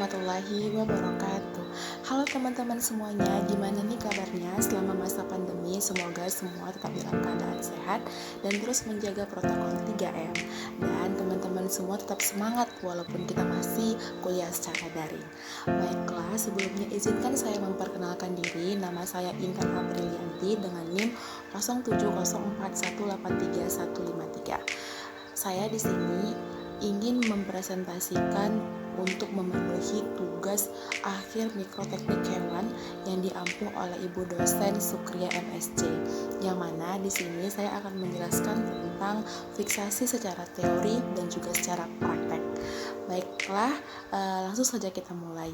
warahmatullahi wabarakatuh. Halo teman-teman semuanya, gimana nih kabarnya selama masa pandemi? Semoga semua tetap dalam keadaan sehat dan terus menjaga protokol 3M. Dan teman-teman semua tetap semangat walaupun kita masih kuliah secara daring. Baiklah, sebelumnya izinkan saya memperkenalkan diri. Nama saya Intan Aprilianti dengan NIM 0704183153. Saya di sini ingin mempresentasikan untuk memenuhi tugas akhir mikroteknik hewan yang diampu oleh Ibu dosen Sukria MSc. Yang mana di sini saya akan menjelaskan tentang fiksasi secara teori dan juga secara praktek. Baiklah, langsung saja kita mulai.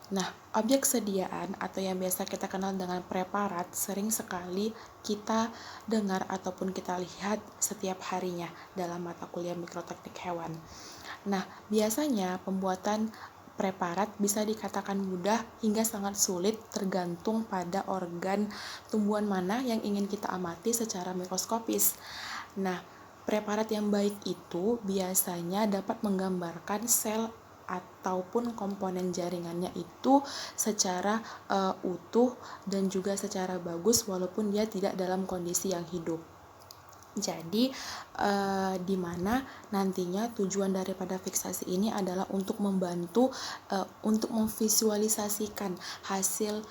Nah, objek sediaan atau yang biasa kita kenal dengan preparat sering sekali kita dengar ataupun kita lihat setiap harinya dalam mata kuliah mikroteknik hewan. Nah, biasanya pembuatan preparat bisa dikatakan mudah hingga sangat sulit tergantung pada organ tumbuhan mana yang ingin kita amati secara mikroskopis. Nah, preparat yang baik itu biasanya dapat menggambarkan sel ataupun komponen jaringannya itu secara utuh dan juga secara bagus walaupun dia tidak dalam kondisi yang hidup. Jadi di mana nantinya tujuan daripada fiksasi ini adalah untuk membantu untuk memvisualisasikan hasil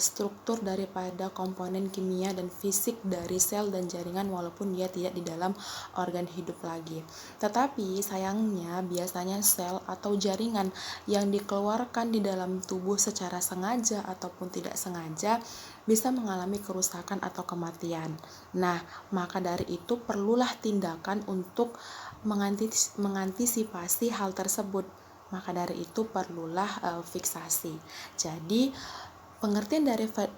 struktur daripada komponen kimia dan fisik dari sel dan jaringan walaupun dia tidak di dalam organ hidup lagi. Tetapi sayangnya biasanya sel atau jaringan yang dikeluarkan di dalam tubuh secara sengaja ataupun tidak sengaja bisa mengalami kerusakan atau kematian. Nah, maka dari itu perlulah tindakan untuk mengantisipasi hal tersebut. Maka dari itu perlulah fiksasi. Jadi pengertian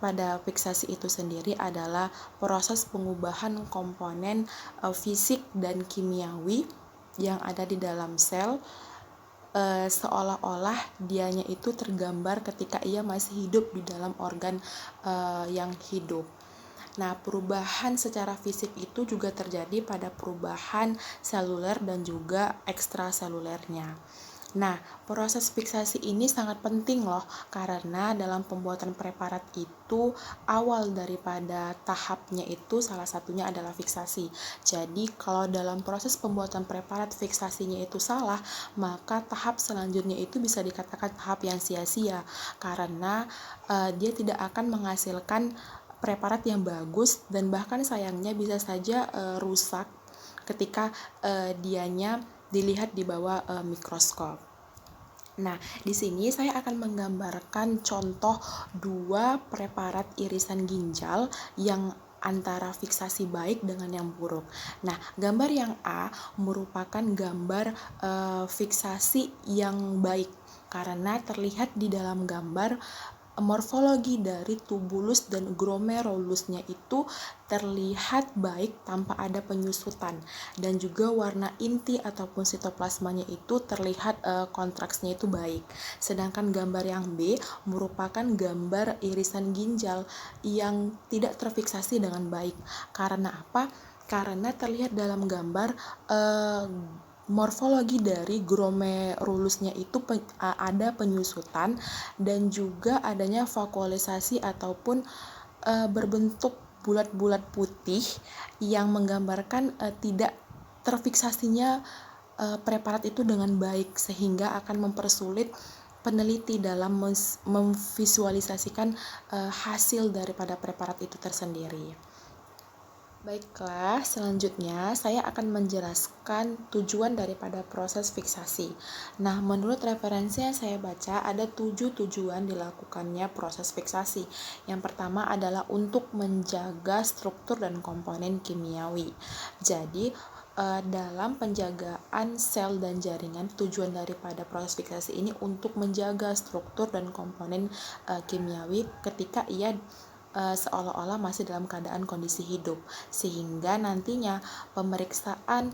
pada fiksasi itu sendiri adalah proses pengubahan komponen fisik dan kimiawi yang ada di dalam sel seolah-olah dianya itu tergambar ketika ia masih hidup di dalam organ yang hidup. Nah, perubahan secara fisik itu juga terjadi pada perubahan seluler dan juga ekstraselulernya. Nah, proses fiksasi ini sangat penting loh, karena dalam pembuatan preparat itu awal daripada tahapnya itu salah satunya adalah fiksasi. Jadi, kalau dalam proses pembuatan preparat fiksasinya itu salah, maka tahap selanjutnya itu bisa dikatakan tahap yang sia-sia, karena dia tidak akan menghasilkan preparat yang bagus dan bahkan sayangnya bisa saja rusak ketika dianya dilihat di bawah mikroskop. Nah, di sini saya akan menggambarkan contoh dua preparat irisan ginjal yang antara fiksasi baik dengan yang buruk. Nah, gambar yang A merupakan gambar fiksasi yang baik karena terlihat di dalam gambar morfologi dari tubulus dan glomerulusnya itu terlihat baik tanpa ada penyusutan dan juga warna inti ataupun sitoplasmanya itu terlihat kontraksnya itu baik. Sedangkan gambar yang B merupakan gambar irisan ginjal yang tidak terfiksasi dengan baik. Karena apa? Karena terlihat dalam gambar morfologi dari glomerulusnya itu ada penyusutan dan juga adanya vakuolisasi ataupun berbentuk bulat-bulat putih yang menggambarkan tidak terfiksasinya preparat itu dengan baik sehingga akan mempersulit peneliti dalam memvisualisasikan hasil daripada preparat itu tersendiri. Baiklah, selanjutnya saya akan menjelaskan tujuan daripada proses fiksasi. Nah, menurut referensi yang saya baca, ada 7 tujuan dilakukannya proses fiksasi. Yang pertama adalah untuk menjaga struktur dan komponen kimiawi. Jadi, dalam penjagaan sel dan jaringan, tujuan daripada proses fiksasi ini untuk menjaga struktur dan komponen kimiawi ketika ia seolah-olah masih dalam keadaan kondisi hidup, sehingga nantinya pemeriksaan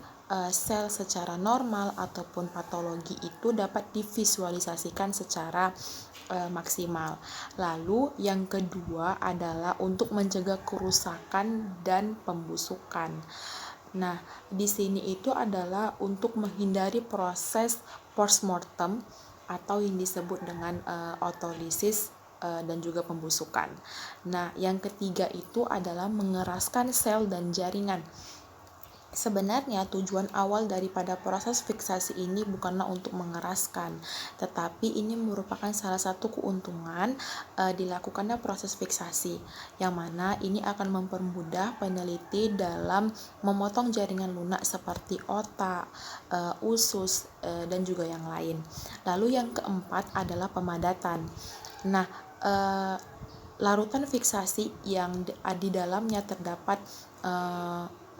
sel secara normal ataupun patologi itu dapat divisualisasikan secara maksimal. Lalu yang kedua adalah untuk mencegah kerusakan dan pembusukan. Nah, di sini itu adalah untuk menghindari proses postmortem atau yang disebut dengan otolisis dan juga pembusukan. Nah, yang ketiga itu adalah mengeraskan sel dan jaringan. Sebenarnya tujuan awal daripada proses fiksasi ini bukanlah untuk mengeraskan, tetapi ini merupakan salah satu keuntungan dilakukannya proses fiksasi, yang mana ini akan mempermudah peneliti dalam memotong jaringan lunak seperti otak, usus, dan juga yang lain. Lalu yang keempat adalah pemadatan. Nah, larutan fiksasi yang di dalamnya terdapat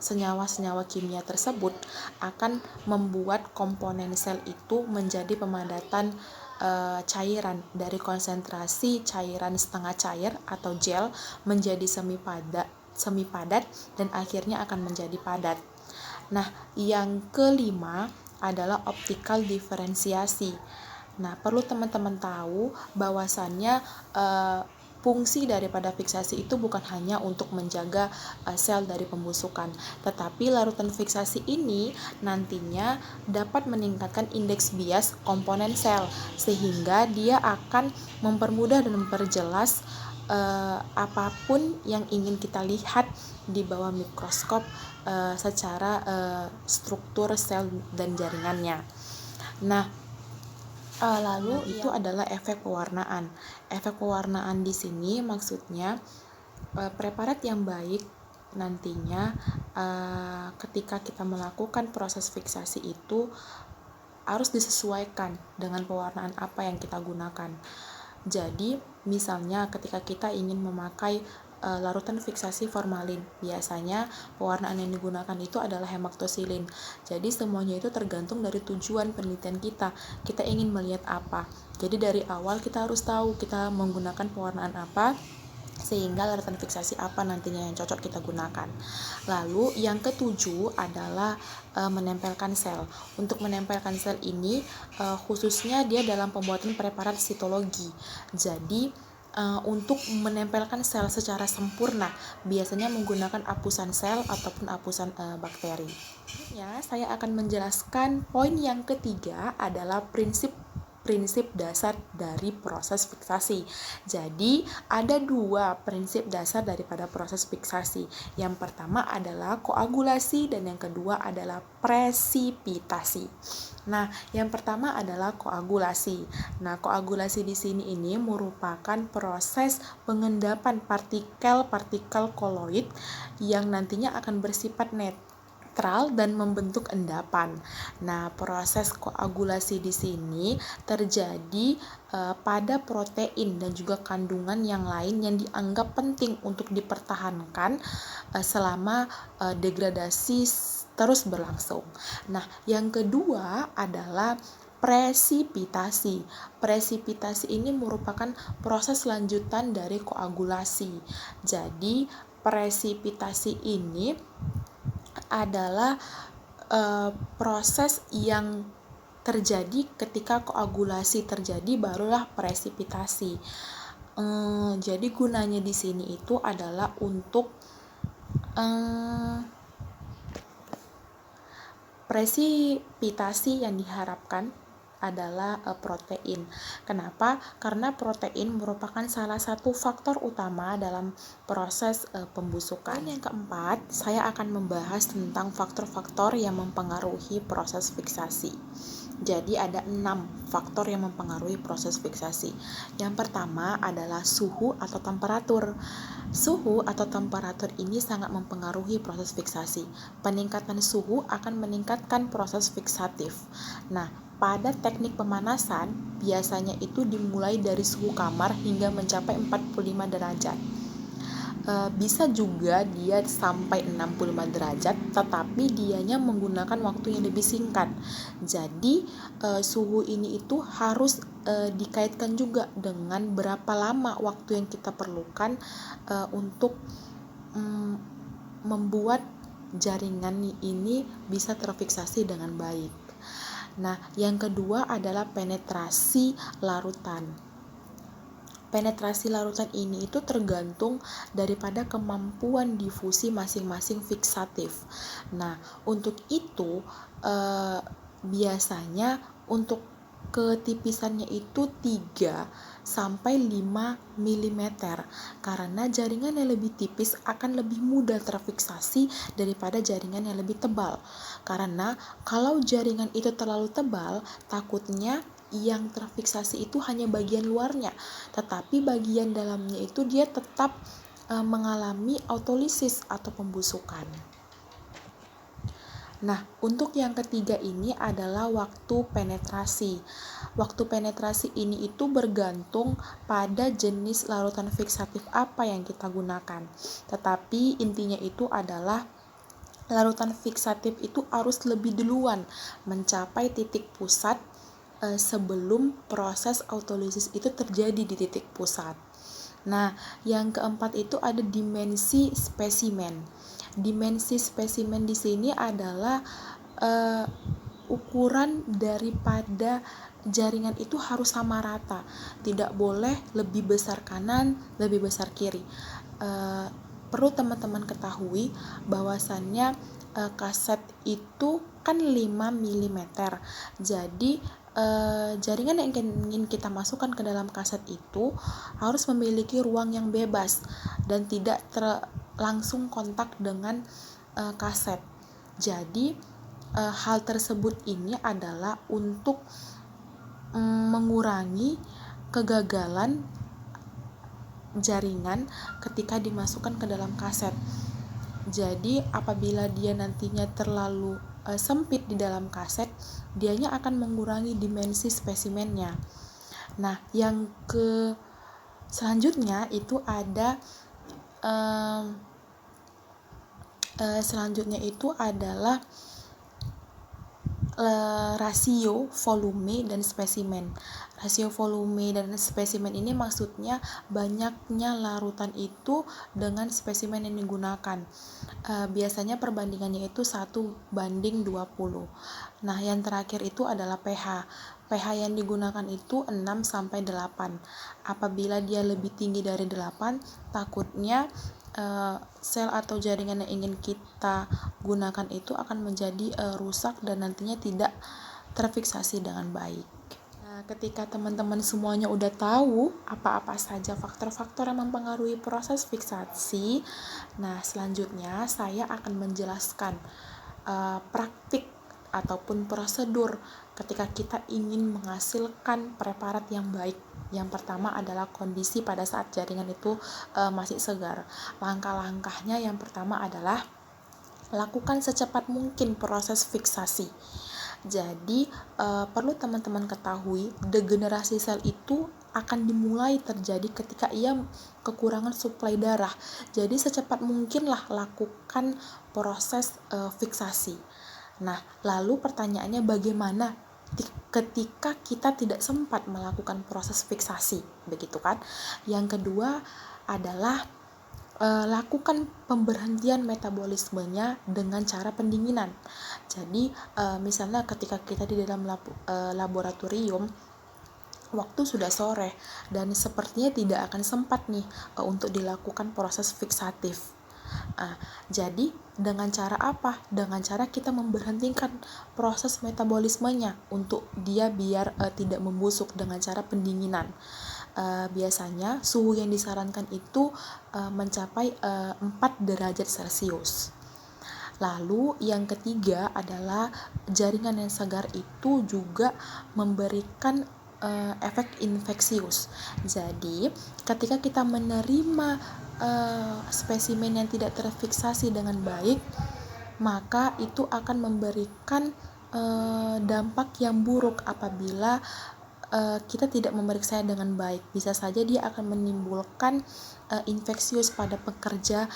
senyawa-senyawa kimia tersebut akan membuat komponen sel itu menjadi pemadatan cairan dari konsentrasi cairan setengah cair atau gel menjadi semi padat dan akhirnya akan menjadi padat. Nah, yang kelima adalah optical diferensiasi. Nah, perlu teman-teman tahu bahwasannya fungsi daripada fiksasi itu bukan hanya untuk menjaga sel dari pembusukan, tetapi larutan fiksasi ini nantinya dapat meningkatkan indeks bias komponen sel, sehingga dia akan mempermudah dan memperjelas apapun yang ingin kita lihat di bawah mikroskop secara struktur sel dan jaringannya. Nah, lalu itu adalah efek pewarnaan. Efek pewarnaan di sini maksudnya preparat yang baik nantinya ketika kita melakukan proses fiksasi itu harus disesuaikan dengan pewarnaan apa yang kita gunakan. Jadi, misalnya ketika kita ingin memakai larutan fiksasi formalin, biasanya pewarnaan yang digunakan itu adalah hemaktosilin. Jadi semuanya itu tergantung dari tujuan penelitian kita. Kita ingin melihat apa. Jadi dari awal kita harus tahu kita menggunakan pewarnaan apa, sehingga larutan fiksasi apa nantinya yang cocok kita gunakan. Lalu yang ketujuh adalah menempelkan sel. Untuk menempelkan sel ini khususnya dia dalam pembuatan preparat sitologi. Jadi untuk menempelkan sel secara sempurna biasanya menggunakan apusan sel ataupun apusan bakteri. Ya, saya akan menjelaskan poin yang ketiga adalah prinsip dasar dari proses fiksasi. Jadi, ada dua prinsip dasar daripada proses fiksasi. Yang pertama adalah koagulasi dan yang kedua adalah presipitasi. Nah, yang pertama adalah koagulasi. Nah, koagulasi di sini ini merupakan proses pengendapan partikel-partikel koloid yang nantinya akan bersifat netral dan membentuk endapan. Nah, proses koagulasi di sini terjadi pada protein dan juga kandungan yang lain yang dianggap penting untuk dipertahankan selama degradasi terus berlangsung. Nah, yang kedua adalah presipitasi. Presipitasi ini merupakan proses lanjutan dari koagulasi. Jadi, presipitasi ini adalah proses yang terjadi ketika koagulasi terjadi barulah presipitasi. Jadi gunanya di sini itu adalah untuk presipitasi yang diharapkan adalah protein. Kenapa? Karena protein merupakan salah satu faktor utama dalam proses pembusukan. Dan yang keempat, saya akan membahas tentang faktor-faktor yang mempengaruhi proses fiksasi. Jadi ada 6 faktor yang mempengaruhi proses fiksasi. Yang pertama adalah suhu atau temperatur. Suhu atau temperatur ini sangat mempengaruhi proses fiksasi. Peningkatan suhu akan meningkatkan proses fiksatif. Nah, pada teknik pemanasan biasanya itu dimulai dari suhu kamar hingga mencapai 45 derajat. Bisa juga dia sampai 65 derajat, tetapi dianya menggunakan waktu yang lebih singkat. Jadi suhu ini itu harus dikaitkan juga dengan berapa lama waktu yang kita perlukan untuk membuat jaringan ini bisa terfiksasi dengan baik. Nah, yang kedua adalah penetrasi larutan. Penetrasi larutan ini itu tergantung daripada kemampuan difusi masing-masing fiksatif. Nah, untuk itu biasanya untuk ketipisannya itu 3 sampai 5 mm, karena jaringan yang lebih tipis akan lebih mudah terfiksasi daripada jaringan yang lebih tebal. Karena kalau jaringan itu terlalu tebal, takutnya yang terfiksasi itu hanya bagian luarnya, tetapi bagian dalamnya itu dia tetap mengalami autolisis atau pembusukan. Nah, untuk yang ketiga ini adalah waktu penetrasi. Waktu penetrasi ini itu bergantung pada jenis larutan fiksatif apa yang kita gunakan. Tetapi intinya itu adalah larutan fiksatif itu harus lebih duluan mencapai titik pusat sebelum proses autolisis itu terjadi di titik pusat. Nah, yang keempat itu ada dimensi spesimen. Dimensi spesimen di sini adalah ukuran daripada jaringan itu harus sama rata, tidak boleh lebih besar kanan, lebih besar kiri. Perlu teman-teman ketahui bahwasannya kaset itu kan 5 mm. Jadi jaringan yang ingin kita masukkan ke dalam kaset itu harus memiliki ruang yang bebas dan tidak langsung kontak dengan kaset. Jadi hal tersebut ini adalah untuk mengurangi kegagalan jaringan ketika dimasukkan ke dalam kaset. Jadi apabila dia nantinya terlalu sempit di dalam kaset, dianya akan mengurangi dimensi spesimennya. Nah, yang selanjutnya itu ada adalah rasio volume dan spesimen. Rasio volume dan spesimen ini maksudnya banyaknya larutan itu dengan spesimen yang digunakan. Biasanya perbandingannya itu 1:20. Nah, yang terakhir itu adalah pH. pH yang digunakan itu 6 sampai 8. Apabila dia lebih tinggi dari 8, takutnya sel atau jaringan yang ingin kita gunakan itu akan menjadi rusak dan nantinya tidak terfiksasi dengan baik. Nah, ketika teman-teman semuanya udah tahu apa-apa saja faktor-faktor yang mempengaruhi proses fiksasi, nah selanjutnya saya akan menjelaskan praktik ataupun prosedur ketika kita ingin menghasilkan preparat yang baik. Yang pertama adalah kondisi pada saat jaringan itu masih segar. Langkah-langkahnya yang pertama adalah lakukan secepat mungkin proses fiksasi. Jadi perlu teman-teman ketahui, degenerasi sel itu akan dimulai terjadi ketika ia kekurangan suplai darah. Jadi secepat mungkinlah lakukan proses fiksasi. Nah, lalu pertanyaannya bagaimana ketika kita tidak sempat melakukan proses fiksasi, begitu kan? Yang kedua adalah lakukan pemberhentian metabolismenya dengan cara pendinginan. Jadi misalnya ketika kita di dalam laboratorium, waktu sudah sore dan sepertinya tidak akan sempat nih untuk dilakukan proses fiksatif. Jadi dengan cara apa? Dengan cara kita memberhentikan proses metabolismenya untuk dia biar tidak membusuk dengan cara pendinginan. Biasanya suhu yang disarankan itu mencapai 4 derajat Celcius. Lalu yang ketiga adalah jaringan yang segar itu juga memberikan efek infeksius. Jadi ketika kita menerima spesimen yang tidak terfiksasi dengan baik, maka itu akan memberikan dampak yang buruk apabila kita tidak memeriksanya dengan baik. Bisa saja dia akan menimbulkan infeksius pada pekerja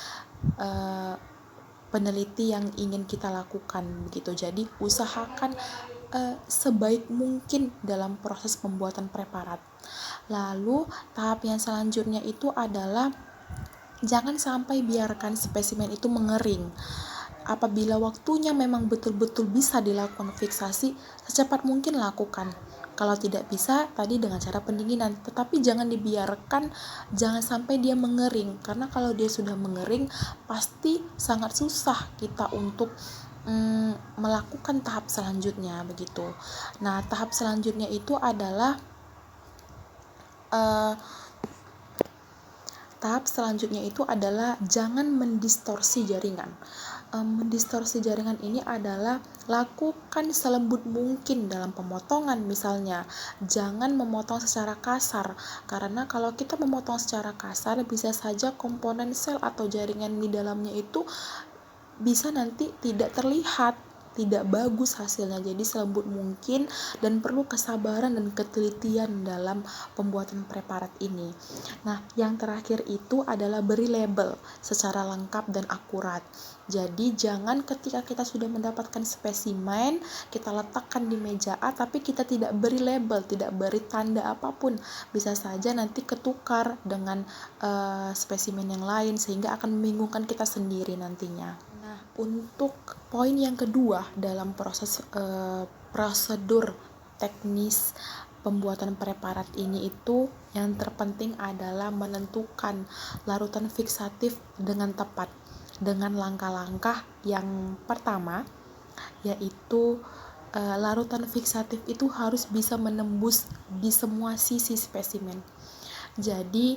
peneliti yang ingin kita lakukan begitu. Jadi usahakan sebaik mungkin dalam proses pembuatan preparat. Lalu tahap yang selanjutnya itu adalah jangan sampai biarkan spesimen itu mengering. Apabila waktunya memang betul-betul bisa dilakukan fiksasi, secepat mungkin lakukan. Kalau tidak bisa, tadi dengan cara pendinginan. Tetapi jangan dibiarkan, jangan sampai dia mengering. Karena kalau dia sudah mengering, pasti sangat susah kita untuk melakukan tahap selanjutnya begitu. Nah, tahap selanjutnya itu adalah jangan mendistorsi jaringan. Mendistorsi jaringan ini adalah lakukan selembut mungkin dalam pemotongan. Misalnya, jangan memotong secara kasar, karena kalau kita memotong secara kasar bisa saja komponen sel atau jaringan di dalamnya itu bisa nanti tidak terlihat, tidak bagus hasilnya. Jadi selembut mungkin dan perlu kesabaran dan ketelitian dalam pembuatan preparat ini. Nah, yang terakhir itu adalah beri label secara lengkap dan akurat. Jadi jangan ketika kita sudah mendapatkan spesimen, kita letakkan di meja A tapi kita tidak beri label, tidak beri tanda apapun. Bisa saja nanti ketukar dengan spesimen yang lain sehingga akan membingungkan kita sendiri nantinya. Nah, untuk poin yang kedua dalam proses prosedur teknis pembuatan preparat ini itu yang terpenting adalah menentukan larutan fiksatif dengan tepat dengan langkah-langkah. Yang pertama yaitu larutan fiksatif itu harus bisa menembus di semua sisi spesimen. Jadi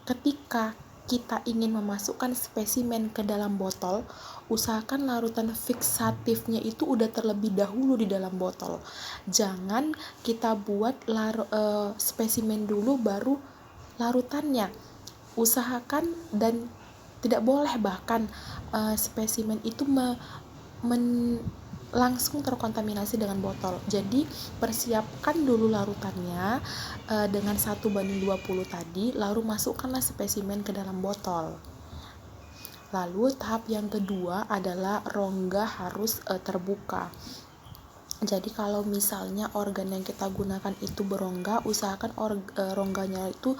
ketika kita ingin memasukkan spesimen ke dalam botol, usahakan larutan fiksatifnya itu udah terlebih dahulu di dalam botol. Jangan kita buat spesimen dulu baru larutannya. Usahakan dan tidak boleh bahkan spesimen itu langsung terkontaminasi dengan botol. Jadi persiapkan dulu larutannya dengan 1:20 tadi, lalu masukkanlah spesimen ke dalam botol. Lalu tahap yang kedua adalah rongga harus terbuka. Jadi kalau misalnya organ yang kita gunakan itu berongga, usahakan rongganya itu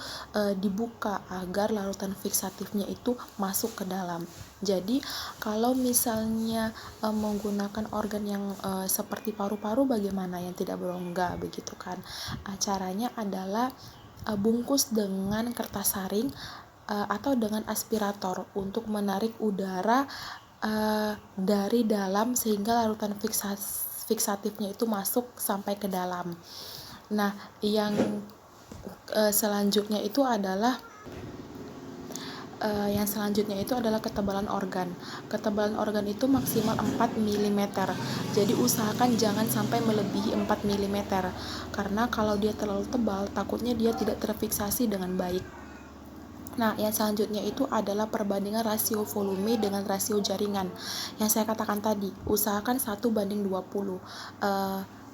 dibuka agar larutan fiksatifnya itu masuk ke dalam. Jadi kalau misalnya menggunakan organ yang seperti paru-paru, bagaimana yang tidak berongga begitu kan? Caranya adalah bungkus dengan kertas saring atau dengan aspirator untuk menarik udara dari dalam sehingga larutan fiksatifnya itu masuk sampai ke dalam. Nah, yang selanjutnya itu adalah ketebalan organ. Ketebalan organ itu maksimal 4 mm. Jadi usahakan jangan sampai melebihi 4 mm. Karena kalau dia terlalu tebal, takutnya dia tidak terfiksasi dengan baik. Nah, yang selanjutnya itu adalah perbandingan rasio volume dengan rasio jaringan. Yang saya katakan tadi, usahakan 1:20.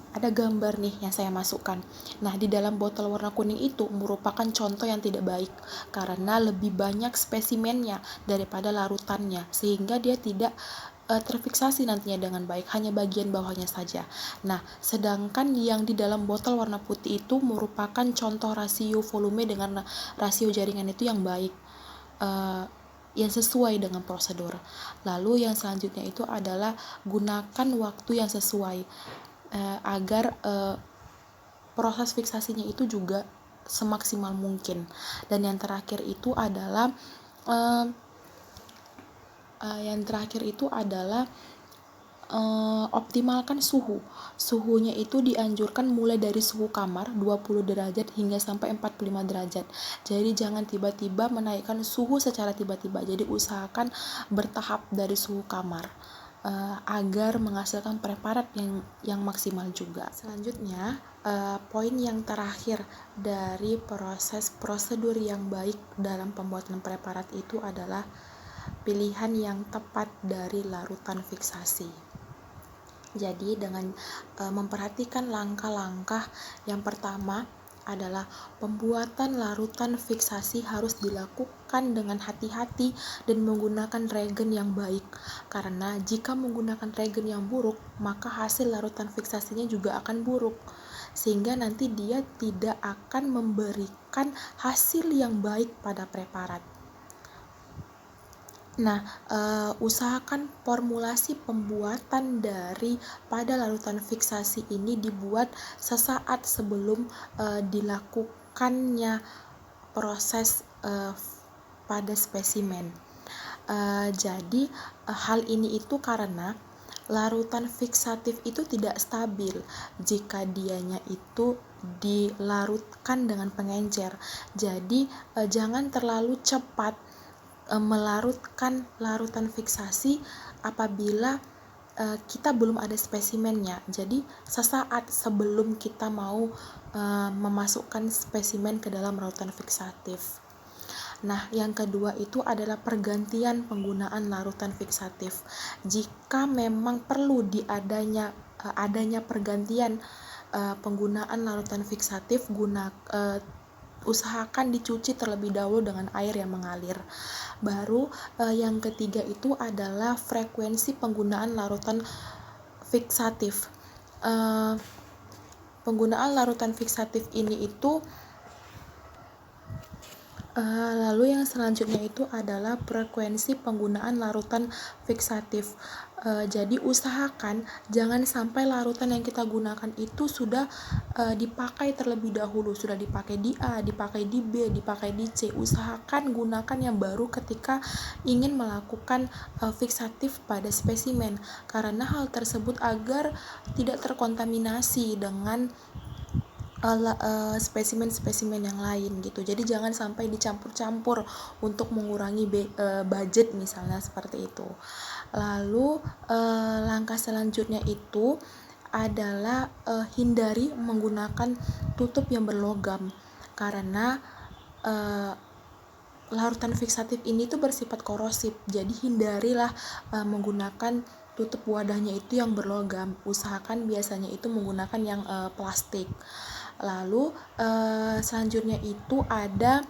Ada gambar nih yang saya masukkan. Nah, di dalam botol warna kuning itu merupakan contoh yang tidak baik karena lebih banyak spesimennya daripada larutannya, sehingga dia tidak terfiksasi nantinya dengan baik, hanya bagian bawahnya saja. Nah, sedangkan yang di dalam botol warna putih itu merupakan contoh rasio volume dengan rasio jaringan itu yang baik, yang sesuai dengan prosedur. Lalu yang selanjutnya itu adalah gunakan waktu yang sesuai agar proses fiksasinya itu juga semaksimal mungkin. Dan yang terakhir itu adalah optimalkan suhunya itu dianjurkan mulai dari suhu kamar 20 derajat hingga sampai 45 derajat. Jadi jangan tiba-tiba menaikkan suhu secara tiba-tiba. Jadi usahakan bertahap dari suhu kamar agar menghasilkan preparat yang maksimal juga. Selanjutnya poin yang terakhir dari prosedur yang baik dalam pembuatan preparat itu adalah pilihan yang tepat dari larutan fiksasi. Jadi dengan memperhatikan langkah-langkah, yang pertama adalah pembuatan larutan fiksasi harus dilakukan dengan hati-hati dan menggunakan reagen yang baik. Karena jika menggunakan reagen yang buruk, maka hasil larutan fiksasinya juga akan buruk. Sehingga nanti dia tidak akan memberikan hasil yang baik pada preparat. Nah, usahakan formulasi pembuatan pada larutan fiksasi ini dibuat sesaat sebelum dilakukannya proses pada spesimen. Jadi hal ini itu karena larutan fiksatif itu tidak stabil jika dianya itu dilarutkan dengan pengencer. Jadi jangan terlalu cepat melarutkan larutan fiksasi apabila kita belum ada spesimennya. Jadi sesaat sebelum kita mau memasukkan spesimen ke dalam larutan fiksatif. Nah, yang kedua itu adalah pergantian penggunaan larutan fiksatif. Jika memang perlu adanya pergantian penggunaan larutan fiksatif, usahakan dicuci terlebih dahulu dengan air yang mengalir. Baru yang ketiga itu adalah frekuensi penggunaan larutan fiksatif. Penggunaan larutan fiksatif ini itu lalu yang selanjutnya itu adalah frekuensi penggunaan larutan fiksatif. Jadi usahakan jangan sampai larutan yang kita gunakan itu sudah dipakai terlebih dahulu, sudah dipakai di A, dipakai di B, dipakai di C. Usahakan gunakan yang baru ketika ingin melakukan fiksatif pada spesimen, karena hal tersebut agar tidak terkontaminasi dengan spesimen-spesimen yang lain gitu. Jadi jangan sampai dicampur-campur untuk mengurangi budget misalnya seperti itu. Lalu langkah selanjutnya itu adalah hindari menggunakan tutup yang berlogam, karena larutan fiksatif ini tuh bersifat korosif. Jadi hindarilah menggunakan tutup wadahnya itu yang berlogam. Usahakan biasanya itu menggunakan yang plastik. Lalu selanjutnya itu ada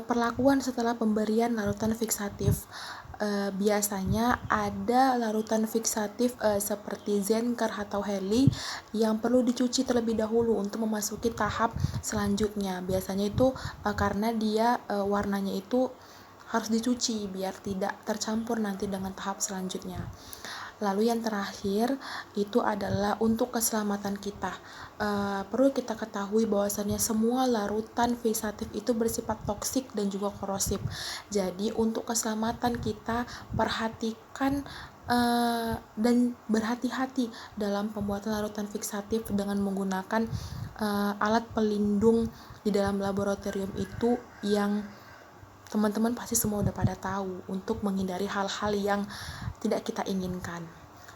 perlakuan setelah pemberian larutan fiksatif. Biasanya ada larutan fiksatif seperti Zenker atau Heli yang perlu dicuci terlebih dahulu untuk memasuki tahap selanjutnya. Biasanya itu karena dia warnanya itu harus dicuci biar tidak tercampur nanti dengan tahap selanjutnya. Lalu yang terakhir itu adalah untuk keselamatan kita. Perlu kita ketahui bahwasannya semua larutan fiksatif itu bersifat toksik dan juga korosif. Jadi untuk keselamatan kita perhatikan dan berhati-hati dalam pembuatan larutan fiksatif dengan menggunakan alat pelindung di dalam laboratorium itu yang teman-teman pasti semua udah pada tahu, untuk menghindari hal-hal yang tidak kita inginkan.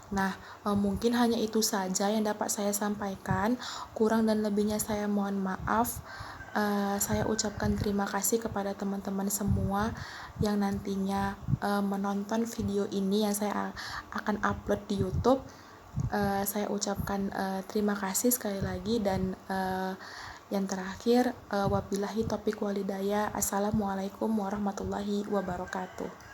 Nah, mungkin hanya itu saja yang dapat saya sampaikan. Kurang dan lebihnya saya mohon maaf. Saya ucapkan terima kasih kepada teman-teman semua yang nantinya menonton video ini yang saya akan upload di YouTube. Saya ucapkan terima kasih sekali lagi, dan yang terakhir, wabillahi taufiq walhidayah. Assalamualaikum warahmatullahi wabarakatuh.